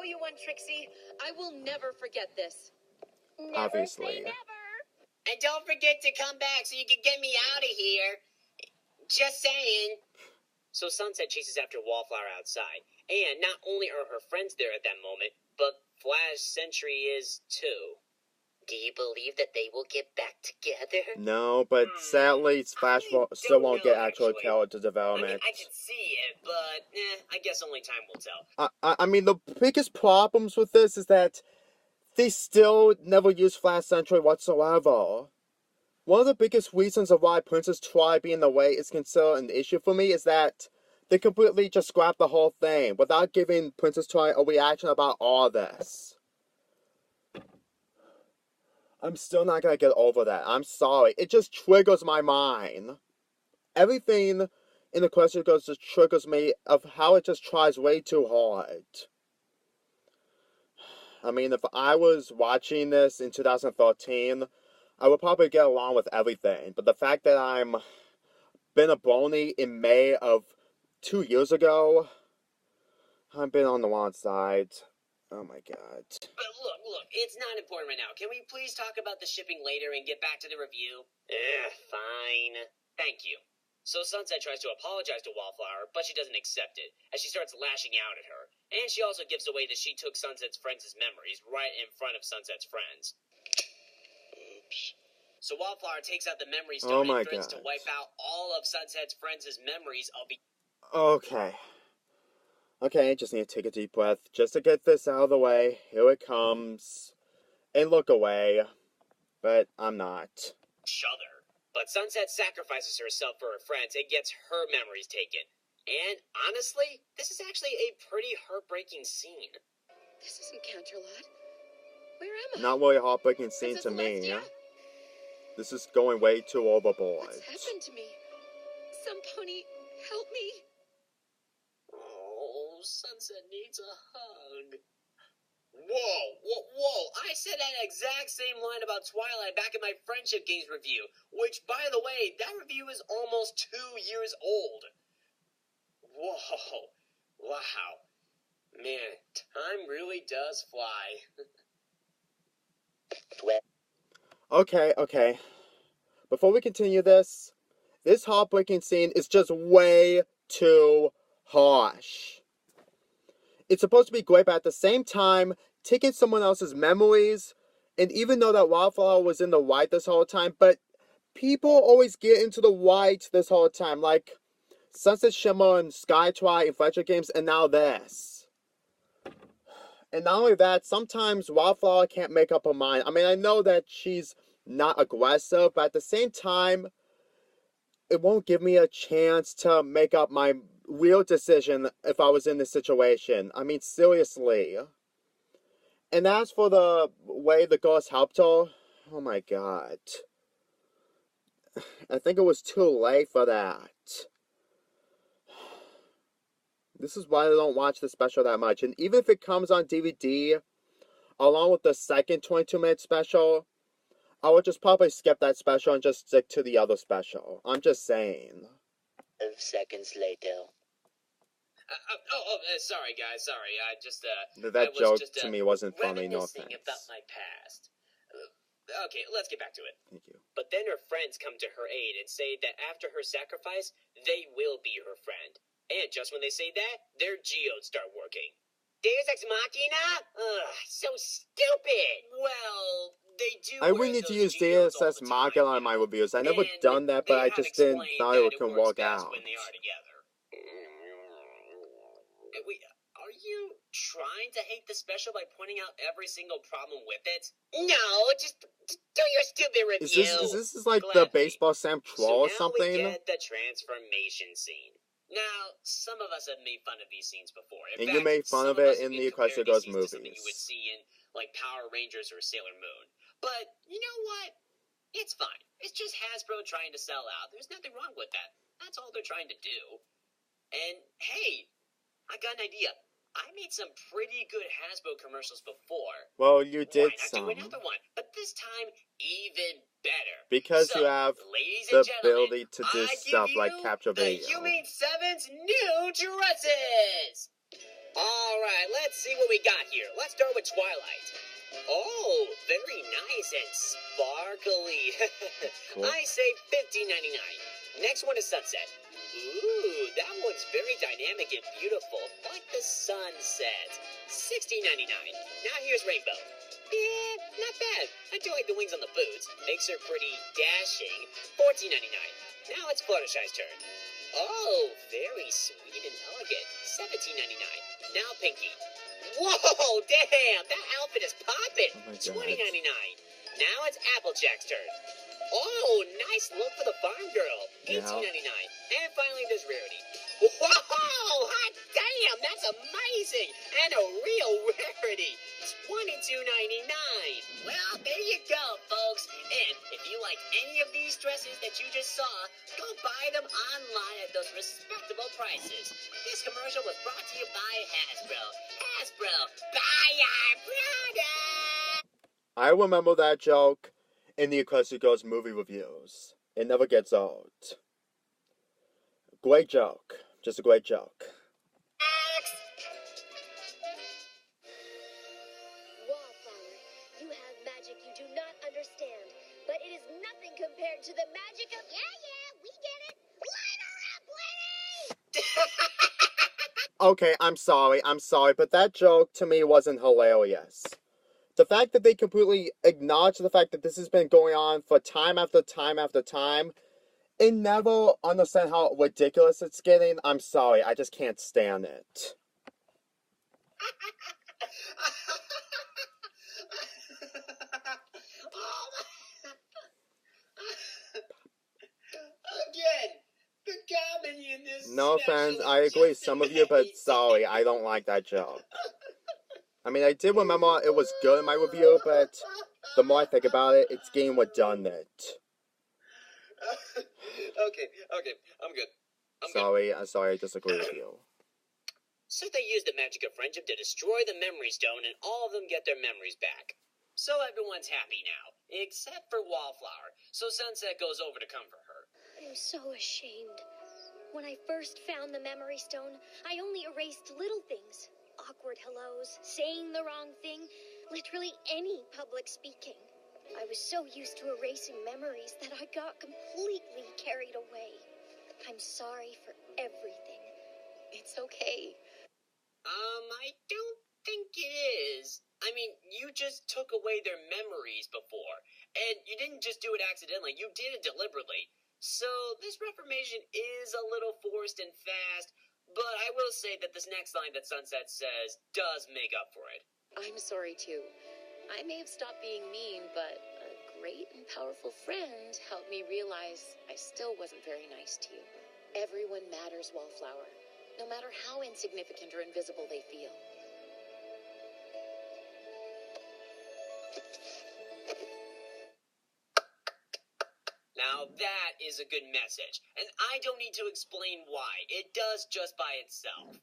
you one, Trixie. I will never forget this. Never Obviously. say never. And don't forget to come back so you can get me out of here. Just saying. So Sunset chases after Wallflower outside. And not only are her friends there at that moment, but Flash Sentry is too. Do you believe that they will get back together? No, but sadly, Flash still won't get actual character development. I can see it, but I guess only time will tell. I mean, the biggest problems with this is that they still never use Flash Sentry whatsoever. One of the biggest reasons of why Princess Try being away is considered an issue for me is that they completely just scrapped the whole thing without giving Princess Try a reaction about all this. I'm still not gonna get over that. I'm sorry. It just triggers my mind. Everything in the question goes just triggers me of how it just tries way too hard. I mean, if I was watching this in 2013, I would probably get along with everything. But the fact that I'm been a brony in May of 2 years ago, I've been on the wrong side. Oh my god. But look, it's not important right now. Can we please talk about the shipping later and get back to the review? Fine. Thank you. So Sunset tries to apologize to Wallflower, but she doesn't accept it, as she starts lashing out at her. And she also gives away that she took Sunset's friends' memories right in front of Sunset's friends. Oops. So Wallflower takes out the memory stone and threatens to wipe out all of Sunset's friends' memories. Okay. Okay, just need to take a deep breath just to get this out of the way. Here it comes. And look away. But I'm not. Shudder. But Sunset sacrifices herself for her friends and gets her memories taken. And honestly, this is actually a pretty heartbreaking scene. This isn't Canterlot. Where am I? Not really a heartbreaking scene to me. Celestia? This is going way too overboard. What's happened to me? Some pony, help me. Oh, Sunset needs a hug. Whoa. I said that exact same line about Twilight back in my Friendship Games review, which, by the way, that review is almost 2 years old. Whoa. Wow. Man, time really does fly. Okay. Before we continue this heartbreaking scene is just way too harsh. It's supposed to be great, but at the same time, taking someone else's memories, and even though that Wildflower was in the right this whole time, but people always get into the right this whole time, like Sunset Shimmer and Sky Try and Friendship Games, and now this. And not only that, sometimes Wildflower can't make up her mind. I mean, I know that she's not aggressive, but at the same time, it won't give me a chance to make up my real decision if I was in this situation. I mean, seriously. And as for the way the girls helped her, oh my god. I think it was too late for that. This is why I don't watch the special that much. And even if it comes on DVD, along with the second 22-minute special, I would just probably skip that special and just stick to the other special. I'm just saying. 12 seconds later. Sorry guys, sorry. That joke to me wasn't funny, no offense. About my past. Okay, let's get back to it. Thank you. But then her friends come to her aid and say that after her sacrifice, they will be her friend. And just when they say that, their geodes start working. Deus Ex Machina? Ugh, so stupid! Well, they do. I really need to use Deus Ex Machina on my reviews. I never done that, but I just didn't thought it can work out. When they are together. Are you trying to hate the special by pointing out every single problem with it? No, just do your stupid review. Is this like the baseball Sam Troll or something? So now we get the transformation scene. Now, some of us have made fun of these scenes before. And you made fun of it in the Equestria Girls movies. Something you would see in, like, Power Rangers or Sailor Moon. But, you know what? It's fine. It's just Hasbro trying to sell out. There's nothing wrong with that. That's all they're trying to do. And, hey, I got an idea. I made some pretty good Hasbro commercials before. Well, you did some. Why not do another one? But this time, even better. Because you have the ability to do stuff like capture video. The Humane 7's new dresses! Alright, let's see what we got here. Let's start with Twilight. Oh, very nice and sparkly. Cool. I say $15.99. Next one is Sunset. Ooh, that one's very dynamic and beautiful, like the sunset. $16.99. Now here's Rainbow. Yeah, not bad. I do like the wings on the boots. Makes her pretty dashing. $14.99. Now it's Fluttershy's turn. Oh, very sweet and elegant. $17.99. Now Pinky. Whoa, damn, that outfit is popping. Oh my God. $20.99. Now it's Applejack's turn. Oh, nice look for the farm girl. $18.99. And finally, there's Rarity. Whoa, hot damn, that's amazing. And a real rarity. $22.99. Well, there you go, folks. And if you like any of these dresses that you just saw, go buy them online at those respectable prices. This commercial was brought to you by Hasbro. Hasbro, buy our product! I remember that joke in the Eclectic Girls movie reviews. It never gets old. Great joke. Just a great joke. Wallflower, you have magic you do not understand, but it is nothing compared to the magic of... Yeah, we get it. Light her up, Lenny! Okay, I'm sorry, but that joke to me wasn't hilarious. The fact that they completely acknowledge the fact that this has been going on for time after time after time, and never understand how ridiculous it's getting, I'm sorry, I just can't stand it. Again, the comedy in this No special offense, is I agree, just some of you, but amazing. sorry, I don't like that joke. I mean, I did remember it was good in my review, but the more I think about it, it's getting redundant. Okay, I'm good. Sorry, I disagree with you. So they use the magic of friendship to destroy the memory stone, and all of them get their memories back. So everyone's happy now, except for Wallflower. So Sunset goes over to comfort her. I'm so ashamed. When I first found the memory stone, I only erased little things. Awkward hellos, saying the wrong thing, literally any public speaking. I was so used to erasing memories that I got completely carried away. I'm sorry for everything. It's okay. I don't think it is. I mean, you just took away their memories before, and you didn't just do it accidentally, you did it deliberately. So this reformation is a little forced and fast, but I will say that this next line that Sunset says does make up for it. I'm sorry too. I may have stopped being mean, but a great and powerful friend helped me realize I still wasn't very nice to you. Everyone matters, Wallflower, no matter how insignificant or invisible they feel. Now that is a good message, and I don't need to explain why. It does just by itself.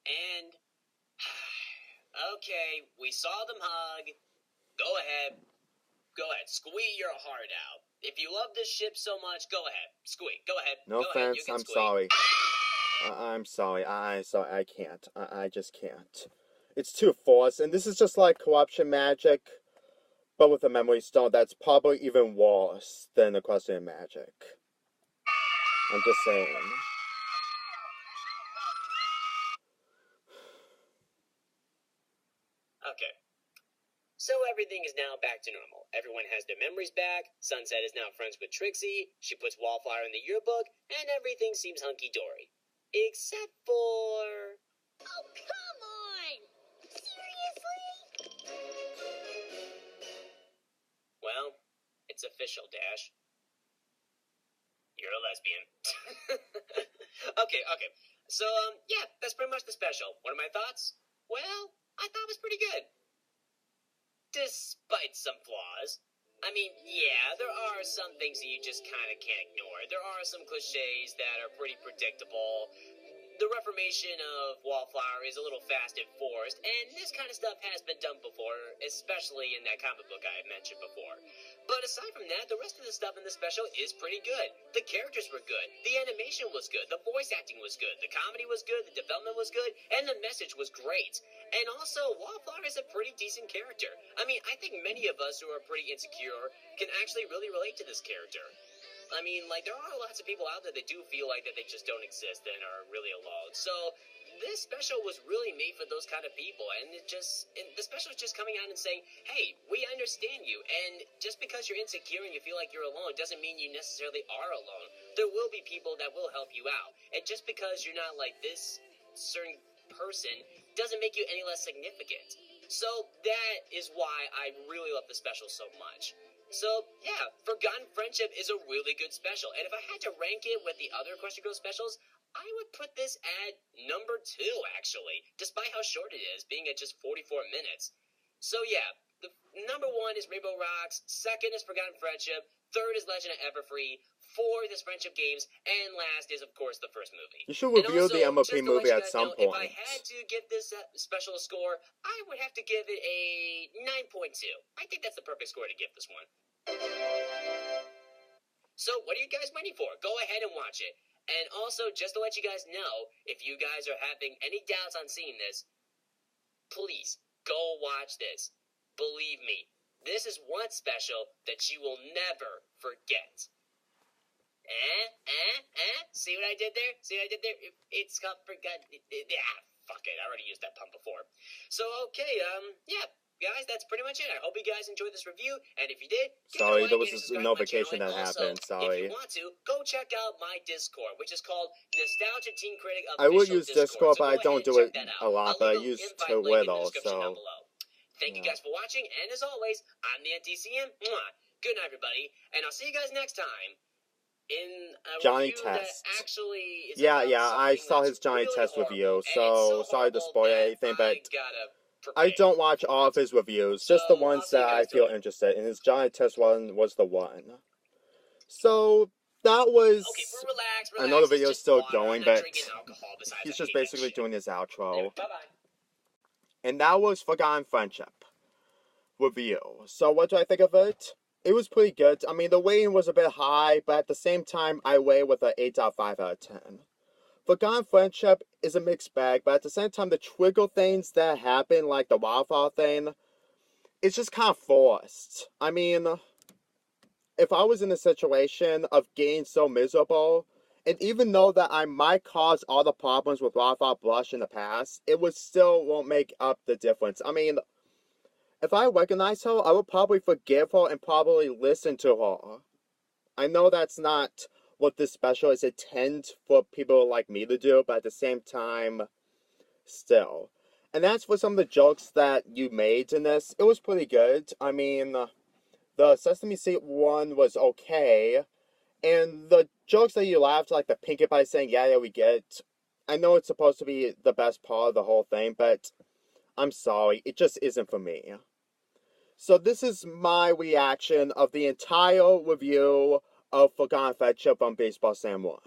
And, okay, we saw them hug. Go ahead, squee your heart out. If you love this ship so much, go ahead, squee, go ahead. No go ahead, offense, you can I'm squee. sorry. I'm sorry, I can't. I just can't. It's too forced, and this is just like corruption magic, but with a memory stone that's probably even worse than equestrian magic. I'm just saying. Okay. So everything is now back to normal. Everyone has their memories back. Sunset is now friends with Trixie. She puts Wallflower in the yearbook, and everything seems hunky-dory. Except for... Oh, come on! Seriously? Well, it's official, Dash. You're a lesbian. Okay. So, yeah, that's pretty much the special. What are my thoughts? Well, I thought it was pretty good. Despite some flaws. I mean, yeah, there are some things that you just kind of can't ignore. There are some cliches that are pretty predictable. the reformation of Wallflower is a little fast and forced, and this kind of stuff has been done before, especially in that comic book I mentioned before. But aside from that, the rest of the stuff in the special is pretty good. The characters were good, the animation was good, the voice acting was good, the comedy was good, the development was good, and the message was great. And also, Wallflower is a pretty decent character. I mean, I think many of us who are pretty insecure can actually really relate to this character. I mean, like, there are lots of people out there that do feel like that they just don't exist and are really alone. So, this special was really made for those kind of people, and the special is just coming out and saying, hey, we understand you, and just because you're insecure and you feel like you're alone doesn't mean you necessarily are alone. There will be people that will help you out, and just because you're not like this certain person doesn't make you any less significant. So, that is why I really love the special so much. So, yeah, Forgotten Friendship is a really good special, and if I had to rank it with the other Question Girl specials, I would put this at number 2, actually, despite how short it is, being at just 44 minutes. So, yeah, the number 1 is Rainbow Rocks, 2nd is Forgotten Friendship, 3rd is Legend of Everfree, 4th is Friendship Games, and last is, of course, the first movie. You should review the MOP movie at some point. If I had to give this special a score, I would have to give it a 9.2. I think that's the perfect score to give this one. So, what are you guys waiting for? Go ahead and watch it. And also, just to let you guys know, if you guys are having any doubts on seeing this, please, go watch this. Believe me, this is one special that you will never forget. See what I did there? See what I did there? It's called Forgotten. Yeah, fuck it. I already used that pun before. So, okay, yeah. Guys, that's pretty much it. I hope you guys enjoyed this review, and if you did, sorry, there was this notification that happened. Sorry. If you want to, go check out my Discord, which is called Nostalgia Teen Critic Official I will use Discord, so but I don't do it a lot, but I use too little, so... Thank you guys for watching, and as always, I'm the NTC. Good night, everybody, and I'll see you guys next time in a Johnny review Test. that actually is yeah, I something saw that's his Johnny really Test horrible, review, and it's so sorry to horrible spoil that anything, but I I don't watch all of his reviews, just the ones that I feel interested in. His Johnny Test one was the one. So, that was... Okay, relax. I know the video's still water. going, I'm not but drinking alcohol, besides he's I just hate that basically shit. doing his outro. Anyway, bye-bye. And that was Forgotten Friendship review. So what do I think of it? It was pretty good. I mean, the rating was a bit high, but at the same time, I weigh with an 8.5 out of 10. Forgotten Friendship is a mixed bag, but at the same time, the trigger things that happen, like the wildfire thing, it's just kind of forced. I mean, if I was in a situation of getting so miserable, and even though that I might cause all the problems with Wildfire Blush in the past, it would still won't make up the difference. I mean, if I recognize her, I would probably forgive her and probably listen to her. I know that's not what this special is intended for people like me to do, but at the same time, still. And that's for some of the jokes that you made in this. It was pretty good. I mean, the Sesame Street one was okay. And the jokes that you laughed, like the Pinkie Pie saying, yeah, we get it. I know it's supposed to be the best part of the whole thing, but I'm sorry, it just isn't for me. So this is my reaction of the entire review of Forgotten Friendship from Baseball Sam 1.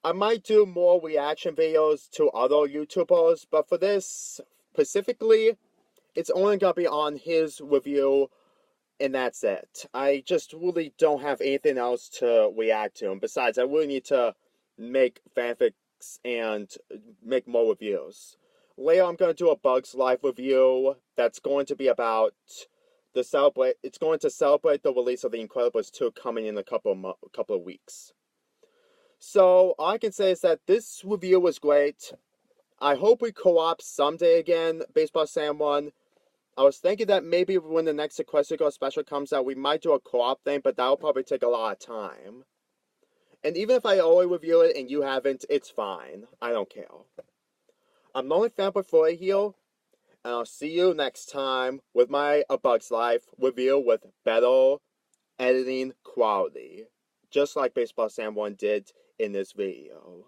I might do more reaction videos to other YouTubers, but for this specifically, it's only going to be on his review, and that's it. I just really don't have anything else to react to. And besides, I really need to make fanfics and make more reviews. Later, I'm going to do a Bugs Life review that's going to be about it's going to celebrate the release of The Incredibles 2 coming in a couple of weeks. So, all I can say is that this review was great. I hope we co-op someday again, Baseball Sam 1. I was thinking that maybe when the next Sequester Girl special comes out, we might do a co-op thing, but that'll probably take a lot of time. And even if I only review it and you haven't, it's fine. I don't care. I'm Lonely Fanboy for here, and I'll see you next time with my A Bug's Life review with better editing quality. Just like Baseball Sam 1 did in this video.